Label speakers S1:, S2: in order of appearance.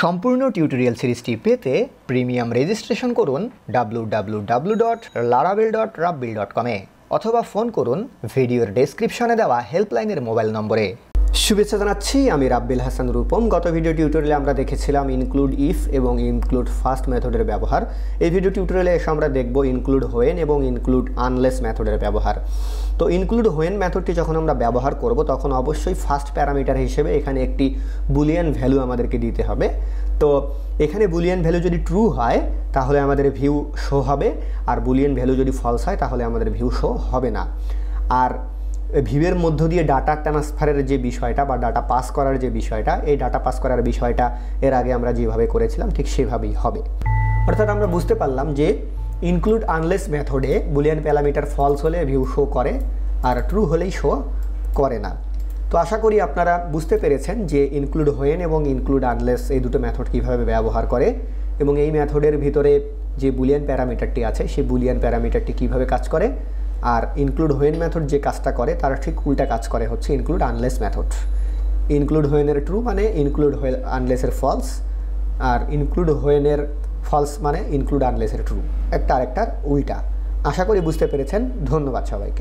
S1: সম্পূর্ণ টিউটোরিয়াল সিরিজটি পেতে প্রিমিয়াম রেজিস্ট্রেশন করুন www.laravel.rabbil.com এ অথবা ফোন করুন ভিডিওর ডেসক্রিপশনে দেওয়া হেল্পলাইনের মোবাইল নম্বরে। শুভেচ্ছা জানাচ্ছি, আমি রাব্বিল হাসান রূপম। গত ভিডিও টিউটোরিয়ালে আমরা দেখেছিলাম ইনক্লুড ইফ এবং ইনক্লুড ফার্স্ট মেথডের ব্যবহার। এই ভিডিও টিউটোরিয়ালে এসে আমরা দেখব ইনক্লুড হোয়েন এবং ইনক্লুড আনলেস মেথডের ব্যবহার। তো ইনক্লুড হোয়েন মেথডটি যখন আমরা ব্যবহার করব তখন অবশ্যই ফার্স্ট প্যারামিটার হিসেবে এখানে একটি বুলিয়ান ভ্যালু আমাদেরকে দিতে হবে। তো এখানে বুলিয়ান ভ্যালু যদি ট্রু হয় তাহলে আমাদের ভিউ শো হবে, আর বুলিয়ান ভ্যালু যদি ফলস হয় তাহলে আমাদের ভিউ শো হবে না। আর ভিউয়ের মধ্য দিয়ে ডাটা ট্রান্সফারের যে বিষয়টা বা ডাটা পাস করার যে বিষয়টা, এই ডাটা পাস করার বিষয়টা এর আগে আমরা যেভাবে করেছিলাম ঠিক সেভাবেই হবে। অর্থাৎ আমরা বুঝতে পারলাম যে ইনক্লুড আনলেস মেথডে বুলিয়ান প্যারামিটার ফলস হলে ভিউ শো করে আর ট্রু হলেই শো করে না। তো আশা করি আপনারা বুঝতে পেরেছেন যে ইনক্লুড হোয়েন এবং ইনক্লুড আনলেস এই দুটো মেথড কীভাবে ব্যবহার করে এবং এই মেথডের ভিতরে যে বুলিয়ান প্যারামিটারটি আছে সেই বুলিয়ান প্যারামিটারটি কীভাবে কাজ করে। আর ইনক্লুড হোয়েন মেথড যে কাজটা করে তার ঠিক উল্টা কাজ করে হচ্ছে ইনক্লুড আনলেস মেথড। ইনক্লুড হোয়েনের ট্রু মানে ইনক্লুড আনলেসের ফলস, আর ইনক্লুড হোয়েনের ফলস মানে ইনক্লুড আনলেসের ট্রু, একটা আরেকটার উল্টা। আশা করি বুঝতে পেরেছেন। ধন্যবাদ সবাইকে।